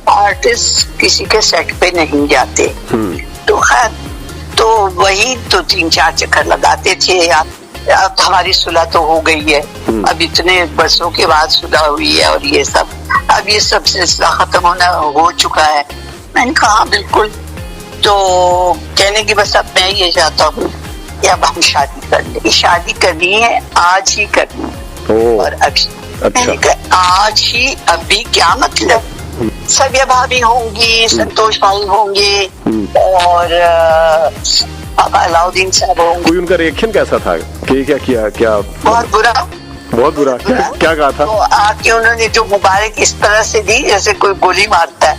Artist किसी के set पे नहीं जाते। तो खैर तो वही तो 3-4 चक्कर लगाते थे। अब हमारी सुलह तो हो गई है, अब इतने बरसों के बाद सुलह हुई है और ये सब, अब ये सब सिलसिला खत्म होना हो चुका है। मैंने कहा बिल्कुल। तो कहने की बस अब मैं ये चाहता हूँ कि अब हम शादी कर ले, शादी करनी है, आज ही करनी है। और अभी मैंने कहा आज ही, अभी क्या मतलब, सबिया भाभी होंगी, संतोष भाई होंगे और अलाउद्दीन साहब होंगे। कोई उनका रिएक्शन कैसा था कि क्या किया? क्या बहुत बुरा, बहुत बुरा। क्या कहा था? तो आके उन्होंने जो मुबारक इस तरह से दी जैसे कोई गोली मारता है।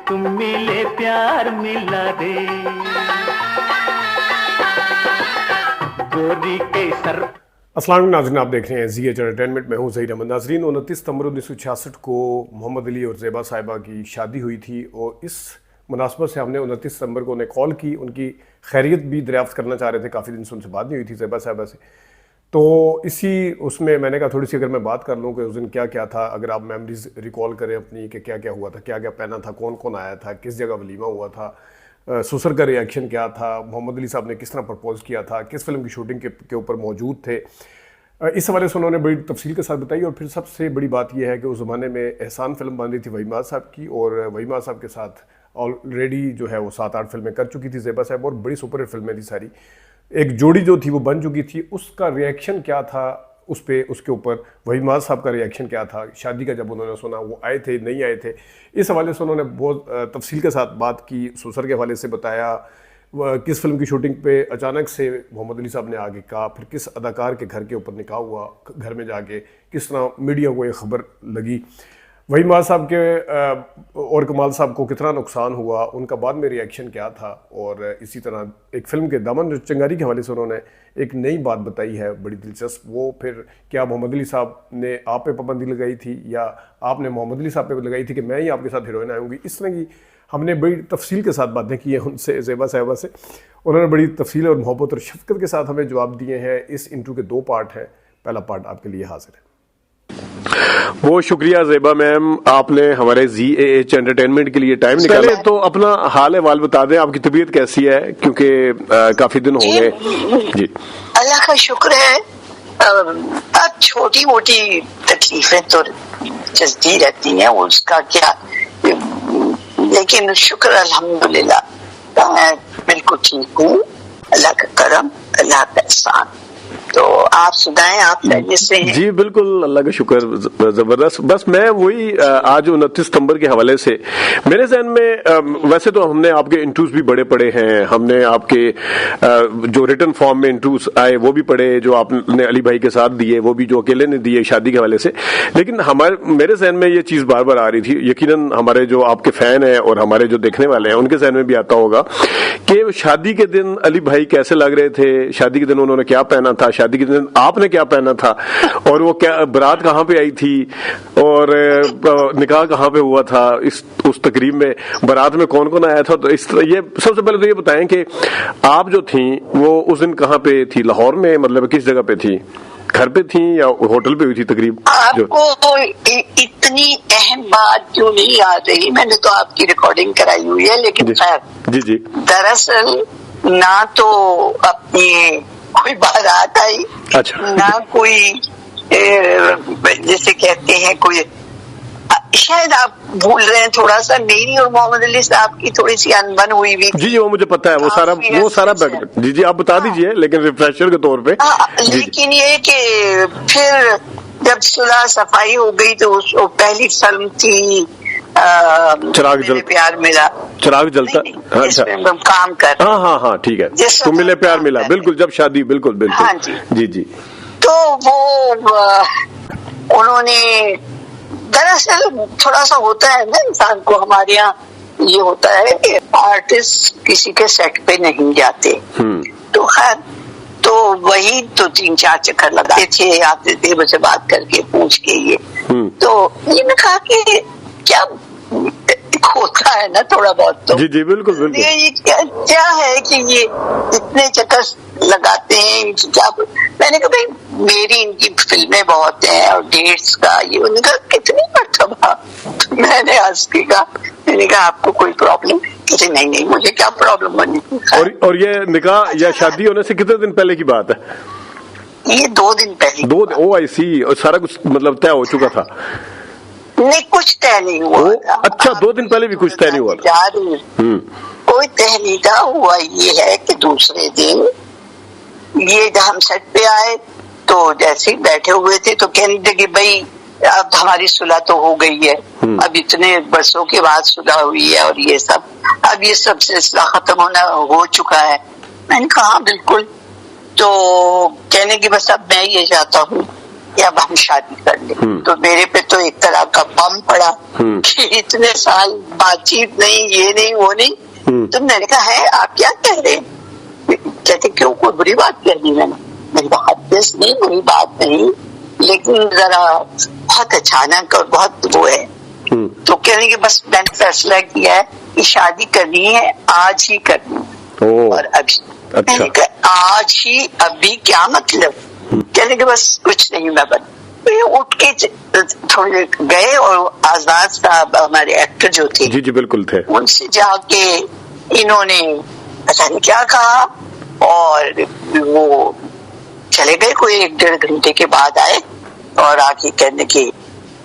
तुम मिले प्यार मिला रे गोरी के सर। अस्सलाम वालेकुम नाज़रीन, आप देख रहे हैं ZH एंटरटेनमेंट। मैं हूं ज़हीर अहमद। नाज़रीन, 29 सितंबर 1966 को मोहम्मद अली और ज़ेबा साहिबा की शादी हुई थी और इस मुनासबत से हमने 29 सितंबर को उन्हें कॉल की, उनकी खैरियत भी दरियाफ्त करना चाह रहे थे। काफ़ी दिन से उनसे बात नहीं हुई थी ज़ेबा साहिबा से, तो इसी उसमें मैंने कहा थोड़ी सी अगर मैं बात कर लूँ कि उस दिन क्या क्या था, अगर आप मेमोरीज रिकॉल करें अपनी कि क्या क्या हुआ था, क्या क्या पहना था, कौन कौन आया था, किस जगह वलीमा हुआ था, ससुर का रिएक्शन क्या था, मोहम्मद अली साहब ने किस तरह प्रपोज किया था, किस फिल्म की शूटिंग के ऊपर मौजूद थे, इस हवाले से उन्होंने बड़ी तफसील के साथ बताई। और फिर सबसे बड़ी बात यह है कि उस ज़माने में एहसान फिल्म बन रही थी वहीमा साहब की, और वहीमा साहब के साथ ऑलरेडी जो है वो 7-8 फिल्में कर चुकी थी ज़ेबा साहब, और बड़ी सुपर फिल्में थी सारी, एक जोड़ी जो थी वो बन चुकी थी। उसका रिएक्शन क्या था उस पे, उसके ऊपर वहीमा साहब का रिएक्शन क्या था, शादी का जब उन्होंने सुना, वो आए थे नहीं आए थे, इस हवाले से उन्होंने बहुत तफसील के साथ बात की, ससुर के हवाले से बताया, किस फिल्म की शूटिंग पे अचानक से मोहम्मद अली साहब ने आगे कहा, फिर किस अदाकार के घर के ऊपर निकाह हुआ, घर में जाके किस तरह मीडिया को ये खबर लगी, वहीमा साहब के और कमाल साहब को कितना नुकसान हुआ, उनका बाद में रिएक्शन क्या था। और इसी तरह एक फ़िल्म के दामन चंगारी के हवाले से उन्होंने एक नई बात बताई है बड़ी दिलचस्प। वो फिर क्या मोहम्मद अली साहब ने आप पे पाबंदी लगाई थी या आपने मोहम्मद अली साहब पे लगाई थी कि मैं ही आपके साथ हीरोइन आऊँगी, इस तरह की हमने बड़ी तफसील के साथ बातें की हैं उनसे, ज़ेबा साहिबा से। उन्होंने बड़ी तफसील और मोहब्बत और शफ़क़त के साथ हमें जवाब दिए हैं। इस इंटरव्यू के 2 पार्ट हैं, पहला पार्ट आपके लिए हाजिर है। बहुत शुक्रिया ज़ेबा मैम, आपने हमारे ZH एंटरटेनमेंट के लिए टाइम निकाला। तो अपना हाल अहवाल बता दें, आपकी तबीयत कैसी है, क्योंकि काफ़ी दिन हो गए। जी, अल्लाह का शुक्र है। अब छोटी मोटी तकलीफें तो चलती रहती हैं, उसका क्या, लेकिन शुक्र अल्हम्दुलिल्लाह मैं बिल्कुल ठीक हूँ। अल्लाह का करम, अल्लाह का एहसान। तो आप सुनाएं, आप खैरियत से हैं? जी बिल्कुल, अल्लाह का शुक्र, जबरदस्त। बस मैं वही आज 29 सितंबर के हवाले से मेरे जहन में, वैसे तो हमने आपके इंटरव्यूज भी बड़े पढ़े हैं, हमने आपके जो रिटन फॉर्म में इंटरव्यूज आए वो भी पढ़े, जो आपने अली भाई के साथ दिए वो भी जो अकेले ने दिए शादी के हवाले से। लेकिन मेरे जहन में ये चीज बार बार आ रही थी, यकीनन हमारे जो आपके फैन हैं और हमारे जो देखने वाले हैं उनके जहन में भी आता होगा कि शादी के दिन अली भाई कैसे लग रहे थे, शादी के दिन उन्होंने क्या पहना था, शादी के दिन आपने क्या पहना था, और वो क्या बारात कहाँ पे आई थी, और निकाह कहाँ पे हुआ था, उस तकरीब में बारात में कौन कौन आया था। तो इस तरह, ये सबसे पहले तो ये बताएं कि आप जो थी वो उस दिन कहाँ पे थी, लाहौर में, मतलब किस जगह पे थी, घर पे थी या होटल पे हुई थी तकरीब? आपको इतनी अहम बात क्यों नहीं याद रही? मैंने तो आपकी रिकॉर्डिंग कराई हुई है, लेकिन खैर जी जी, दरअसल ना तो अपनी कोई बारात आई, अच्छा, ना कोई जैसे कहते हैं कोई, शायद आप भूल रहे हैं थोड़ा सा, मेरी और मोहम्मद अली साहब की थोड़ी सी अनबन हुई हुई। जी जी, वो मुझे पता है, वो सारा बैकग्राउंड। जी जी, आप बता दीजिए, लेकिन रिफ्रेशर के तौर पे। लेकिन ये कि फिर जब सुलह सफाई हो गई तो उसको पहली फिल्म थी चिराग जल प्यार मिला, चिराग जलता, अच्छा, काम कर, हाँ ठीक है, तुम मिले प्यार मिला, बिल्कुल, जब शादी, बिल्कुल हाँ जी जी। तो वो उन्होंने, दरअसल थोड़ा सा होता है ना इंसान को, हमारे यहाँ ये होता है कि आर्टिस्ट किसी के सेट पे नहीं जाते। तो खैर तो वही तो 3-4 चक्कर लगाते थे, आते थे, मुझसे बात करके पूछ के ये, तो ये मैं कहा कि क्या होता है ना थोड़ा बहुत, तो जी जी बिल्कुल बिल्कुल, ये क्या है कि ये इतने चक्कर लगाते हैं क्या? मैंने कहा भाई मेरी इनकी फिल्में बहुत हैं और डेट्स का ये, उनका कितनी मरतबा میں نے ہنس کے کہا، میں نے کہا آپ کو کوئی پرابلم؟ کہتے نہیں مجھے کیا پرابلم بنی. اور یہ نکاح یا شادی ہونے سے کتنے دن پہلے کی بات ہے؟ یہ 2 دن پہلے. 2 دن. او آئی سی. اور سارا کچھ مطلب طے ہو چکا تھا؟ نہیں کچھ طے نہیں ہوا تھا. اچھا 2 دن پہلے بھی کچھ طے نہیں ہوا تھا؟ کوئی طے نہیں تھا. ہوا یہ ہے کہ دوسرے دن یہ جب ہم سیٹ پہ آئے تو جیسے ہی بیٹھے ہوئے تھے تو کہنے لگے کہ بھائی اب ہماری صلح تو ہو گئی ہے، اب اتنے برسوں کے بعد صلح ہوئی ہے اور یہ سب اب یہ سب سلسلہ ختم ہونا ہو چکا ہے. میں نے کہا بالکل. تو کہنے کی بس اب میں یہ چاہتا ہوں کہ اب ہم شادی کر لیں. تو میرے پہ تو ایک طرح کا بم پڑا کہ اتنے سال بات چیت نہیں، یہ نہیں وہ نہیں. تو میں نے کہا ہے آپ کیا کہہ رہے ہیں؟ کہتے کیوں کوئی بری بات کہہ دی میں نے کہا حدث نہیں، بری بات نہیں، لیکن ذرا بہت اچانک اور بہت وہ ہے. تو کہنے کہ بس میں نے فیصلہ کیا ہے کہ شادی کرنی ہے، آج ہی کرنی ہے. اور ابھی میں نے کہا آج ہی ابھی کیا مطلب؟ کہنے کہ بس کچھ نہیں میں اٹھ کے تھوڑے گئے اور آزاد صاحب ہمارے ایکٹر جو تھے جی بالکل تھے، ان سے جا کے انہوں نے پتا نہیں کیا کہا اور وہ چلے گئے. کوئی 1-1.5 گھنٹے کے بعد آئے اور آ کے کہنے کے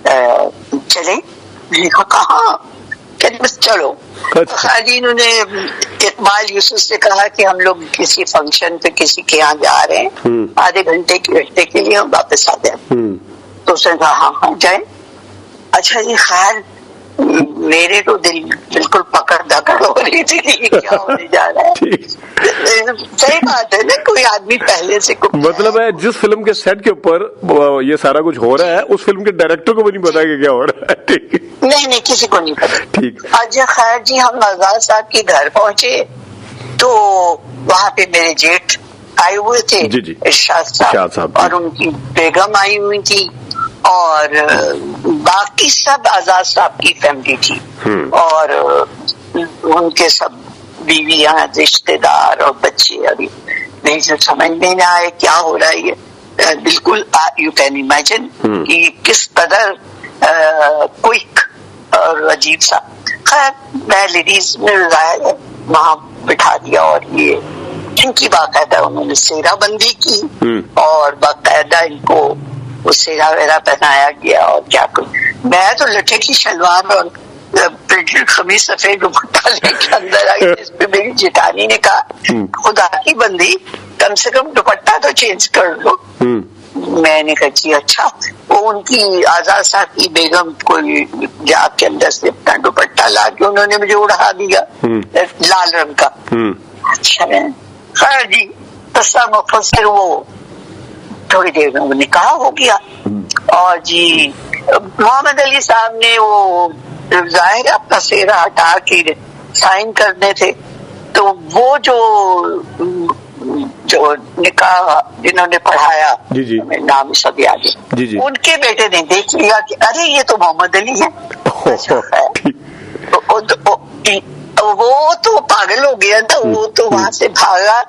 چلے. میں نے کہا کہاں؟ کہنے بس چلو. جی انہوں نے اقبال یوسف سے کہا کہ ہم لوگ کسی فنکشن پہ کسی کے یہاں جا رہے ہیں، آدھے گھنٹے کے لیے ہم واپس آ جائیں. تو اس نے کہا ہاں جائیں. اچھا جی خیر میرے تو دل بالکل پکڑ دکڑ ہو رہی تھی کیا ہونے جا رہا ہے. صحیح بات ہے نا، کوئی آدمی پہلے سے مطلب ہے جس فلم کے سیٹ کے اوپر یہ سارا کچھ ہو رہا ہے اس فلم کے ڈائریکٹر کو بھی نہیں پتا کہ کیا ہو رہا ہے. نہیں کسی کو نہیں پتا. ٹھیک. اچھا خیر جی ہم آزاد صاحب کے گھر پہنچے تو وہاں پہ میرے جیٹھ آئے ہوئے تھے ارشاد صاحب اور ان کی بیگم آئی ہوئی تھی اور باقی سب آزاد صاحب کی فیملی تھی اور ان کے سب بیویاں رشتے دار اور بچے. ابھی نہیں سمجھ میں نہ آئے کیا ہو رہا ہے. یہ بالکل یو کین امیجن کہ کس قدر کوئک اور عجیب سا. خیر میں لیڈیز میں وہاں بٹھا دیا اور یہ ان کی باقاعدہ انہوں نے سیرا بندی کی اور باقاعدہ ان کو وہ سیرا ویرا پہنایا گیا اور کیا کچھ. میں تو لٹھے کی شلوار اور پرنٹڈ قمیص سفید دوپٹہ لے کے اندر آئی جس پہ میری جیٹھانی نے کہا خدا کی بندی کم سے کم دوپٹہ تو چینج کر لو. میں نے کہا جی اچھا. وہ ان کی آزاد صاحب کی بیگم کوئی جا کے اندر سے اپنا دوپٹہ لا کے انہوں نے مجھے اڑا دیا لال رنگ کا. اچھا خیر جی قصہ مفصل وہ تھوڑی دیر میں وہ نکاح ہو گیا اور جی محمد علی صاحب نے وہ ظاہر اپنا سیرا ہٹا کے سائن کرنے تھے. تو وہ جو نکاح جنہوں نے پڑھایا نام سب یاد ہے ان کے بیٹے نے دیکھ لیا کہ ارے یہ تو محمد علی ہے. وہ تو پاگل ہو گیا تھا. وہ تو وہاں سے بھاگا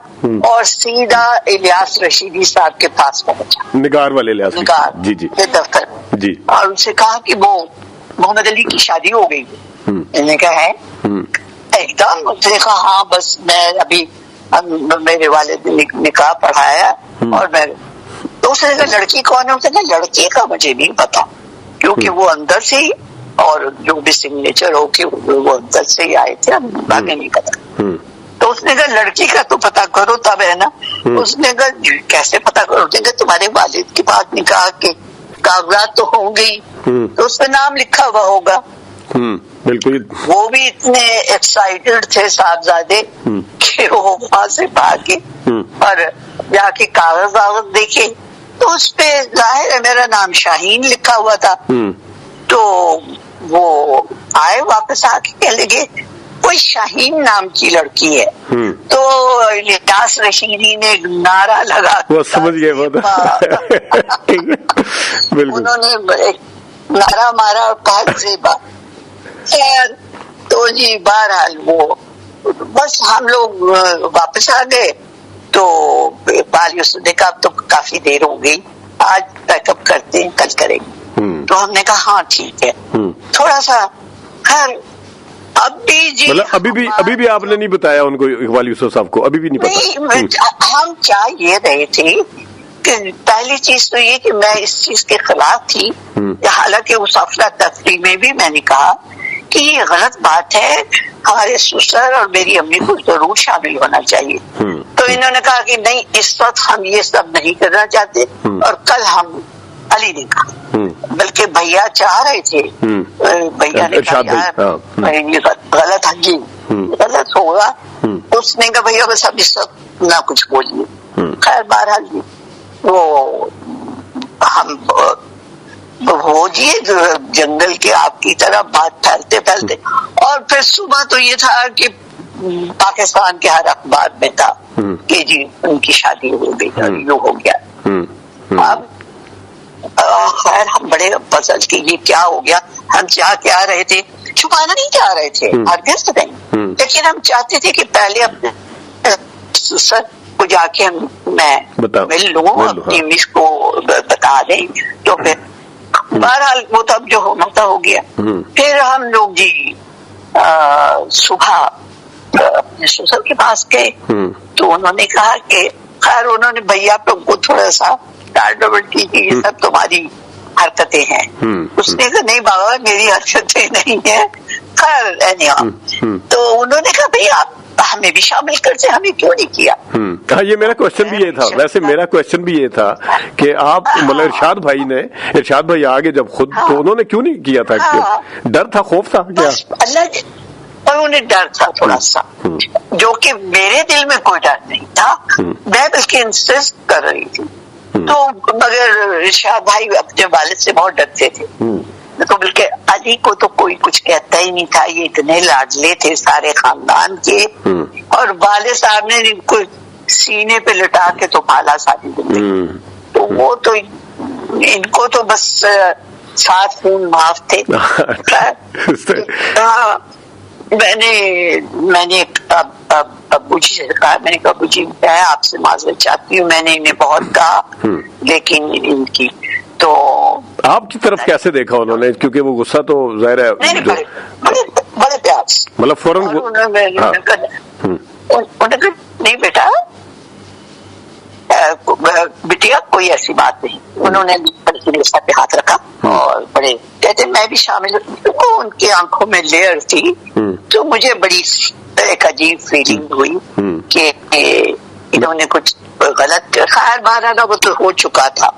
اور سیدھا الیاس رشیدی صاحب کے پاس پہنچا، نگار والے نگار کے دفتر اور ان سے کہا کہ وہ محمد علی کی شادی ہو گئی. میں نے کہا ہے ایک دم. اس نے کہا ہاں بس میں ابھی میرے والد نے نکاح پڑھایا اور میں. تو اس نے کہا لڑکی کون ہے؟ اس نے کہا لڑکی کا مجھے نہیں پتا کیونکہ وہ اندر سے ہی اور جو بھی سگنیچر ہو کے وہ اندر سے ہی آئے تھے، آگے نہیں پتا. تو اس نے کہا لڑکی کا تو پتا کرو تب ہے نا. اس نے کہا کیسے پتا کرو؟ اس نے کہا تمہارے والد کے بعد نکاح کے کاغذات تو ہوں گی تو اس پہ نام لکھا ہوا ہوگا. بالکل. وہ بھی اتنے ایکسائٹیڈ تھے صاحبزادے کہ وہ وہاں سے بھاگے اور جا کے کاغذ دیکھے تو اس پہ ظاہر ہے میرا نام شاہین لکھا ہوا تھا. تو وہ آئے واپس آ کے کہنے لگے کوئی شاہین نام کی لڑکی ہے. تو الیاس رشیدی نے نعرہ لگا وہ سمجھ گئے انہوں نے ایک نعرہ مارا اور کہا زیبا. خیر تو جی بہرحال وہ بس ہم لوگ واپس آ گئے. تو اقبال یوسف نے کہا اب تو کافی دیر ہو گئی، آج پیک اپ کرتے ہیں، کل کریں گے. تو ہم نے کہا ہاں ٹھیک ہے. تھوڑا سا خیر اب بھی جی مطلب ابھی بھی آپ نے نہیں بتایا ان کو، اقبال یوسف صاحب کو ابھی بھی نہیں پتا؟ ہم چاہ یہ رہے تھے کہ پہلی چیز تو یہ کہ میں اس چیز کے خلاف تھی، حالانکہ اس افراتفری میں بھی میں نے کہا کہ یہ غلط بات ہے، ہمارے سسر اور میری امی کو ضرور شامل ہونا چاہیے. تو انہوں نے کہا کہ نہیں اس وقت ہم یہ سب نہیں کرنا چاہتے. اور کل ہم علی نے کہا، بلکہ بھیا چاہ رہے تھے، بھیا نے کہا یہ غلط ہے، غلط ہوگا. اس نے کہا بھیا بس اب اس وقت نہ کچھ بولیے. خیر بہرحال جی وہ ہم ہو جی جنگل کے آپ کی طرح بات پھیلتے پھیلتے، اور پھر صبح تو یہ تھا کہ پاکستان کے ہر اخبار میں تھا کہ جی ان کی شادی ہو گئی اور یوں ہو گیا. اب خیر ہم بڑے پزل کہ یہ کیا ہو گیا. ہم چاہ کے آ رہے تھے، چھپانا نہیں چاہ رہے تھے ہرگز نہیں، لیکن ہم چاہتے تھے کہ پہلے اپنے سسر کو جا کے میں مل لوں، اپنی مس کو بتا دیں. تو پھر بہرحال وہ تب جو ہونا تھا ہو گیا. پھر ہم لوگ جی صبح اپنے سسر کے پاس گئے تو انہوں نے کہا کہ خیر انہوں نے بھیا کو تھوڑا سا ڈانٹ کی کہ یہ سب تمہاری حرکتیں ہیں. اس نے کہا نہیں بابا میری حرکتیں نہیں ہیں. خیر تو انہوں نے کہا بھائی آپ ہمیں بھی شامل کرتے، ہمیں کیوں نہیں کیا. ہاں یہ میرا کوشچن بھی یہ تھا، ویسے میرا کوشچن بھی یہ تھا کہ آپ مطلب ارشاد بھائی آگے جب خود تو انہوں نے کیوں نہیں کیا تھا؟ ڈر تھا، خوف تھا کیا؟ اللہ اور انہیں ڈر تھا تھوڑا سا، جو کہ میرے دل میں کوئی ڈر نہیں تھا. میں بلکہ انسسٹ کر رہی تھی. تو مگر ارشاد بھائی اپنے والد سے بہت ڈرتے تھے، تو بلکہ علی کو تو کوئی کچھ کہتا ہی نہیں تھا. یہ اتنے لاڈلے تھے سارے خاندان کے، اور والد صاحب نے ان کو سینے پہ لٹا کے تو پالا ساری زندگی. تو وہ تو ان کو تو بس 7 خون معاف تھے. میں نے ابو جی سے کہا، میں نے کہا ابو جی میں آپ سے معذرت چاہتی ہوں، میں نے انہیں بہت کہا لیکن ان کی تو آپ کی طرف کیسے دیکھا انہوں نے؟ کیونکہ وہ غصہ تو ظاہر ہے بڑے پیار سے مطلب فوراً نہیں بیٹا بٹیا کوئی ایسی بات نہیں. انہوں نے بڑے سر پہ ہاتھ رکھا اور بڑے کہتے میں بھی شامل. ان کی آنکھوں میں لیئر تھی تو مجھے بڑی ایک عجیب فیلنگ ہوئی کہ انہوں نے کچھ غلط. خیر بہرحال وہ تو ہو چکا تھا.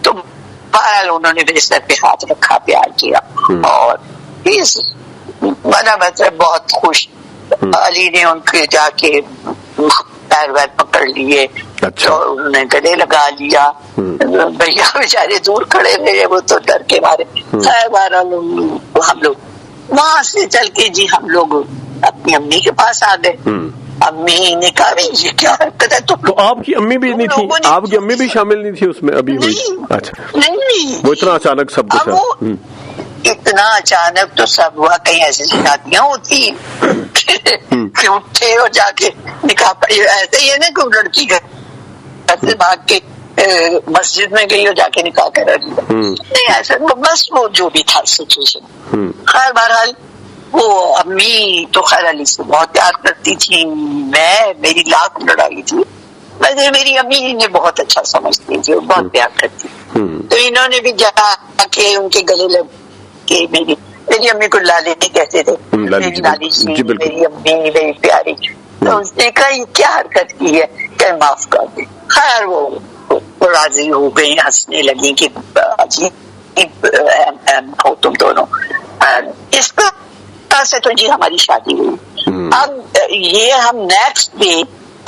تو بہرحال انہوں نے میرے سر پہ ہاتھ رکھا، پیار کیا اور بنا مطلب بہت خوش. علی نے ان کے جا کے پیر ویر پکڑ لیے اور انہوں نے گلے لگا لیا. بھیا بیچارے دور کھڑے رہے، وہ تو ڈر کے مارے. خیر بہرحال ہم لوگ وہاں سے چل کے جی ہم لوگ اپنی امی کے پاس آ گئے. امی نے کہا یہ کیا حرکت ہے؟ تو آپ کی امی بھی نہیں تھی؟ آپ کی امی بھی شامل نہیں تھی اس میں ابھی ہوئی؟ اچھا نہیں، وہ اتنا اچانک سب کچھ اتنا اچانک تو سب ہوا. کہیں ایسی شادیاں ہوتی کہ اٹھے اور جا کے نکاح پڑی. ایسے ہی ہے نا کہ لڑکی گھر سے بھاگ کے مسجد میں گئی اور جا کے نکاح کرا لیا. نہیں ایسا بس وہ جو بھی تھا سچویشن. خیر بہرحال وہ امی تو خیر علی سے بہت پیار کرتی تھی. میری لاکھ لڑائی تھی، مگر میری امی نے بہت اچھا سمجھتی تھی، بہت پیار کرتی. تو انہوں نے بھی جا کے ان کے گلے لگ کے میری امی کو لالی نہیں کہتے تھے، میری لالی جی میری امی میری پیاری. تو اس نے کہا یہ کیا حرکت کی ہے کہ معاف کر دیں. خیر وہ راضی ہو گئی، ہنسنے لگی کہ ہو تم دونوں. اس کا سے تو جی ہماری شادی ہوئی. اب یہ ہم نیکسٹ ڈے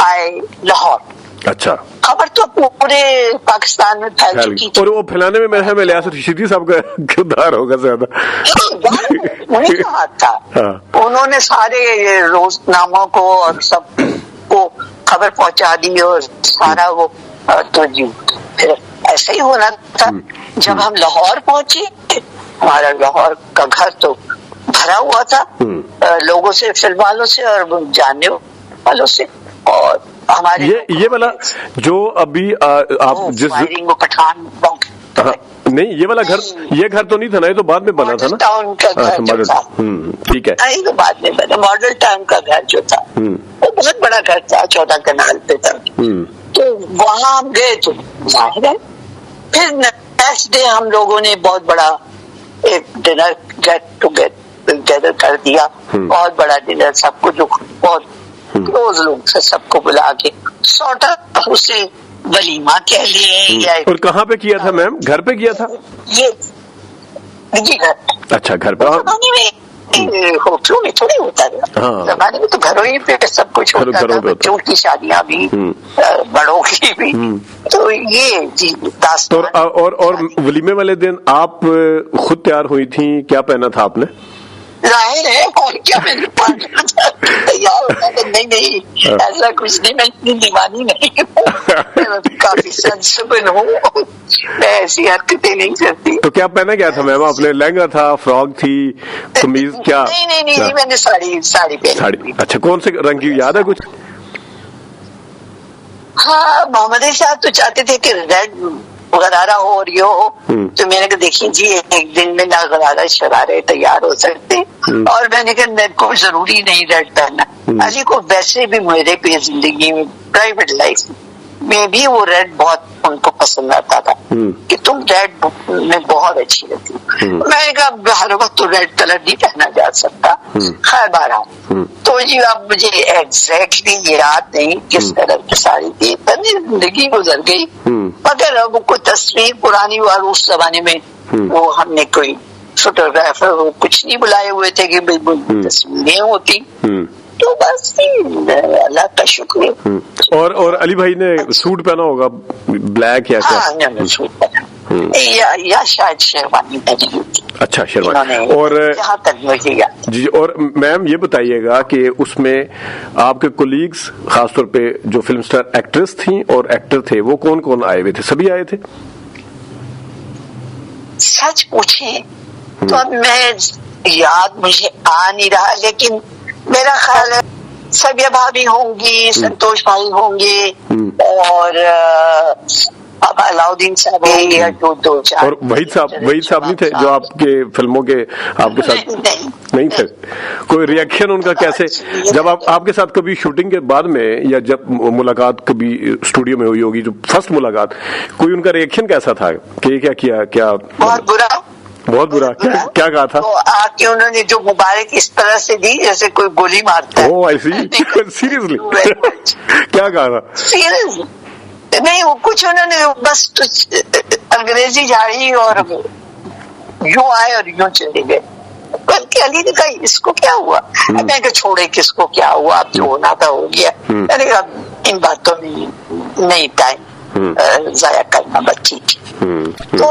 آئے لاہور. اچھا خبر تو پورے پاکستان میں پھیل چکی تھی، اور وہ پھیلانے میں میرے خیال لیاقت رشیدی صاحب کا کردار ہوگا زیادہ. انہیں کا ہاتھ تھا. انہوں نے سارے روزناموں کو اور سب کو خبر پہنچا دی اور سارا وہ. تو جی پھر ایسا ہی ہونا تھا. جب ہم لاہور پہنچے ہمارا لاہور کا گھر تو بھرا ہوا تھا لوگوں سے، فلم والوں سے اور جاننے والوں سے. اور ہمارے یہ والا جو ابھی آپ جس پٹھان नहीं, ये घर तो नहीं था ना, ये तो बाद में बना था ना। टाउन का घर जो था, ठीक है, ये तो बाद में बना। मॉडल टाउन का घर जो था वो बहुत बड़ा घर था, 14 कनाल पे था। तो वहां हम गए तो जाहिर है फिर नेक्स्ट डे हम लोगों ने बहुत बड़ा एक डिनर गेट टुगेदर कर दिया। बहुत बड़ा डिनर, सबको जो बहुत क्लोज लोग से सबको बुला के सॉर्ट ऑफ उसे वलीमा कह लिए या। और कहाँ पे किया था मैम? घर पे किया था ये जी घर। अच्छा, घर पे। जमाने में होटलों में थोड़ी होता था, जमाने में तो घरों ही पे सब कुछ होता था, बच्चों की शादियां भी, बड़ों की भी। तो ये जी दास्तान। और वलीमे वाले दिन आप खुद तैयार हुई थी, क्या पहना था आपने? जाहिर है, और क्या मैंने तैयार होता था? नहीं ऐसा कुछ नहीं, मैं इतनी दीवानी नहीं हूँ, काफी सेंसिबल हूँ, मैं ऐसी हरकतें नहीं करती। तो क्या पहना क्या था मैम आपने? लहंगा था, फ्रॉक थी, कमीज, क्या? नहीं, मैंने साड़ी पहनी। अच्छा, कौन से रंग की, याद है कुछ? हाँ, मोहम्मद साहब तो चाहते थे कि रेड गरारा हो और ये हो, तो मैंने कहा देखिए जी एक दिन में ना गरारा शरारे तैयार हो सकते, और मैंने कहा मेरे को जरूरी नहीं रेड पहनना। अली को वैसे भी मेरे पे जिंदगी में प्राइवेट लाइफ में भी वो रेड बहुत उनको पसंद आता था कि तुम रेड में बहुत अच्छी लगती। मैंने कहा हर वक्त तो रेड कलर नहीं पहना जा सकता। खैर बहरहाल तो जी अब मुझे एग्जैक्टली याद नहीं किस कलर की साड़ी थी, जिंदगी गुजर गई। मगर अब कोई तस्वीर पुरानी और उस जमाने में वो हमने कोई फोटोग्राफर कुछ नहीं बुलाए हुए थे कि बिल्कुल तस्वीरें होती, तो बस अल्लाह का शुक्र। और अली भाई ने सूट पहना होगा, ब्लैक या क्या? हाँ, सूट पहना या शायद शेरवानी पहनी होती। अच्छा, शेरवानी। और यहाँ तक मुझे याद जी। और मैम ये बताइएगा कि उसमें आपके कोलीग्स, खासतौर पे जो फिल्म स्टार एक्ट्रेस थी और एक्टर थे, वो कौन कौन आए हुए थे? सभी आए थे? सच पूछे तो अब मैं याद मुझे आ नहीं रहा, लेकिन मेरा ख्याल है सबिया भाभी होंगी, संतोष भाई होंगे, और अब अलाउद्दीन साहब या दो चार। और वहीद साहब नहीं थे जो आपके फिल्मों के आपके साथ नहीं थे? कोई रिएक्शन उनका कैसे, जब आपके साथ कभी शूटिंग के बाद में या जब मुलाकात कभी स्टूडियो में हुई होगी, जो फर्स्ट मुलाकात, कोई उनका रिएक्शन कैसा था कि क्या किया? क्या बहुत बुरा? क्या कहा था? तो आके उन्होंने जो मुबारक इस तरह से दी जैसे कोई गोली मारता है। ओह आई सी। सीरियसली? क्या कहा था? सीरियसली नहीं, वो कुछ उन्होंने बस अंग्रेजी झाड़ी और यूं आए और यूं चले गए। बल्कि अली ने कहा इसको क्या हुआ? मैंने कहा छोड़े किसको क्या हुआ, अब जो होना था हो गया। मैंने कहा इन बातों में नहीं टाइम जाया करना बच्ची की। तो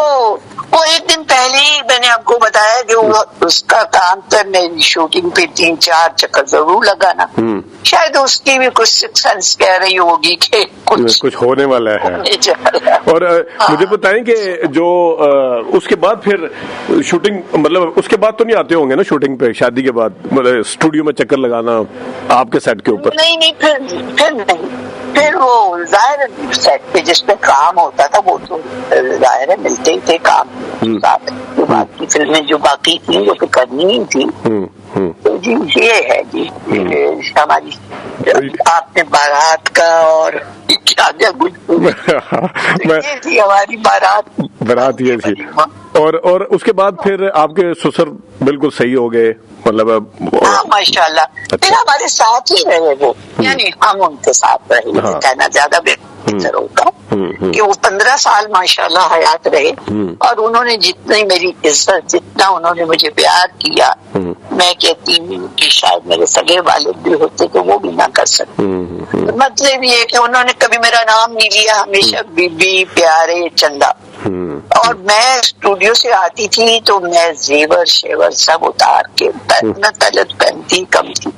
वो एक दिन पहले ही मैंने आपको बताया कि वो उसका काम था, मेरी शूटिंग पे 3-4 चक्कर जरूर लगाना। शायद उसकी भी कुछ सिक्स सेंस कह रही होगी कि कुछ होने वाला है। और मुझे बताएं कि जो उसके बाद फिर शूटिंग, मतलब उसके बाद तो नहीं आते होंगे ना शूटिंग पे, शादी के बाद, मतलब स्टूडियो में चक्कर लगाना आपके सेट के ऊपर? नहीं, फिर नहीं, फिर वो जाहिर सेट पे जिसपे काम होता था वो तो जाहिर है मिलते ही थे काम। बाकी फिल्में जो बाकी थी वो तो करनी ही थी। तो जी ये है जी हमारी, आपने बारात का और क्या कुछ ये थी हमारी बारात ये थी। और उसके बाद फिर आपके ससुर बिल्कुल सही हो गए, मतलब माशाल्लाह। फिर हमारे साथ ही रहे वो, यानी हम उनके साथ रहे, कहना ज्यादा बेहतर होगा कि वो 15 साल माशाल्लाह हयात रहे। और उन्होंने जितनी मेरी इज्जत, जितना उन्होंने मुझे प्यार किया, मैं कहती हूँ कि शायद मेरे सगे वालिद भी होते तो वो भी ना कर सकते। मतलब ये कि उन्होंने कभी मेरा नाम नहीं लिया, हमेशा बीबी, प्यारे, चंदा। और मैं स्टूडियो से आती थी तो मैं जेवर शेवर सब उतार के, तलत पहनती कम थी,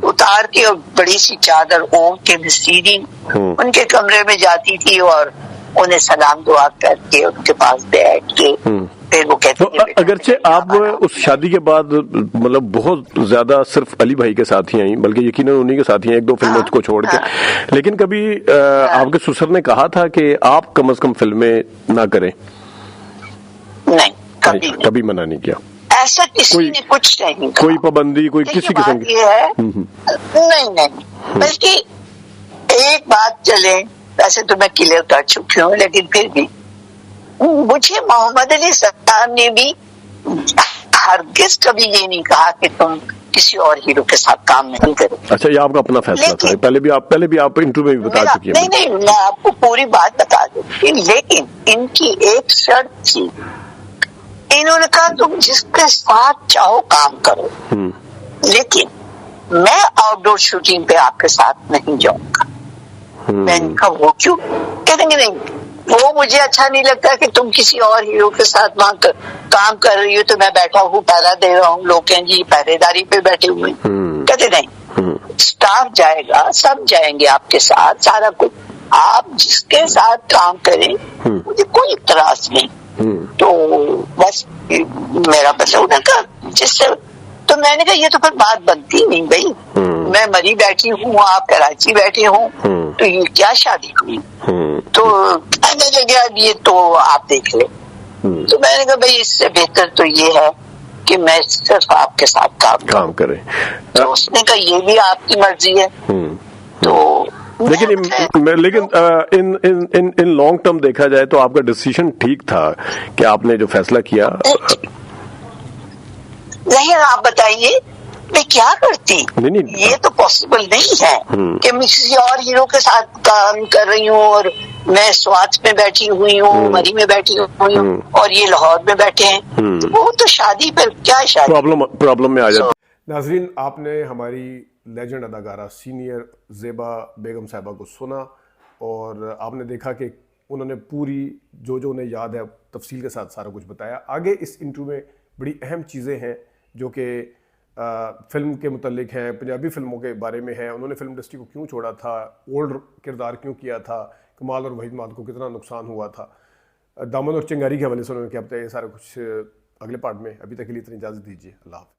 उतार के और बड़ी सी चादर ओढ़ के सीधी उनके कमरे में जाती थी और उन्हें सलाम दुआ करके उनके पास बैठ के फिर वो कहते तो अगरचे आप उस शादी के बाद मतलब बहुत ज्यादा सिर्फ अली भाई के साथ ही आई, बल्कि यकीनन उन्हीं के साथ ही 1-2 फिल्मों को छोड़ के, लेकिन कभी आपके ससुर ने कहा था कि आप कम से कम फिल्में ना करें? नहीं, कभी नहीं, कभी मना नहीं किया, ऐसा किसी ने कुछ नहीं कहा। कोई पाबंदी, कोई किसी किस्म की? ये है नहीं, बल्कि एक बात चले, वैसे तो मैं क्लियर कर चुकी हूँ, लेकिन फिर भी मुझे मोहम्मद अली सत्तार ने भी हरगिज कभी ये नहीं कहा कि तुम किसी और हीरो के साथ काम नहीं करो। अच्छा, ये आपका अपना फैसला था? पहले भी आप इंटरव्यू में भी बता चुकी हैं। नहीं, मैं आपको पूरी बात बता दूंगी, लेकिन इनकी एक शर्त थी, इन्होंने कहा तुम जिसके साथ चाहो काम करो, लेकिन मैं आउटडोर शूटिंग पे आपके साथ नहीं जाऊंगा। मैंने कहा वो क्यों? कहेंगे नहीं, वो मुझे अच्छा नहीं लगता कि तुम किसी और हीरो के साथ वहां काम कर रही हो, तो मैं बैठा हूँ पहरा दे रहा हूँ, लोग कहें जी पहरेदारी पे बैठे हुए। कहते नहीं, स्टाफ जाएगा, सब जाएंगे आपके साथ, सारा कुछ, आप जिसके साथ काम करें मुझे कोई इतराज नहीं। तो बस मेरा बच्चा उन्होंने कहा जिससे, तो मैंने कहा ये तो फिर बात बनती नहीं भाई, मैं मरी बैठी हूँ, आप कराची बैठे हो, तो ये क्या शादी हुई? तो कहने लगे अब ये तो आप देख ले। तो मैंने कहा भाई इससे बेहतर तो ये है कि मैं सिर्फ आपके साथ काम करें। तो उसने कहा ये भी आपकी मर्जी है। तो लेकिन इन लॉन्ग टर्म देखा जाए तो आपका डिसीजन ठीक था कि आपने जो फैसला किया। नहीं, आप बताइए मैं क्या करती? नहीं, ये तो पॉसिबल नहीं है कि मैं किसी और हीरो के साथ काम कर रही हूँ और मैं स्वात में बैठी हुई हूँ, मरी में बैठी हुई हूँ, और ये लाहौर में बैठे हैं। तो वो तो शादी पर क्या शादी, प्रॉब्लम में आ जाती। नाजरीन, आपने हमारी लेजेंड अदाकारा सीनियर ज़ेबा बेगम साहिबा को सुना और आपने देखा कि उन्होंने पूरी जो उन्हें याद है तफसील के साथ सारा कुछ बताया। आगे इस इंटरव्यू में बड़ी अहम चीज़ें हैं जो कि फिल्म के मुतल्लिक हैं, पंजाबी फिल्मों के बारे में है। उन्होंने फिल्म इंडस्ट्री को क्यों छोड़ा था, ओल्ड किरदार क्यों किया था, कमाल और वहीद मान को कितना नुकसान हुआ था, दामन और चिंगारी के हवाले से उन्होंने क्या बताया, ये सारा कुछ अगले पार्ट में। अभी तक के लिए इतनी इजाज़त दीजिए, अल्लाह हाफ़िज़।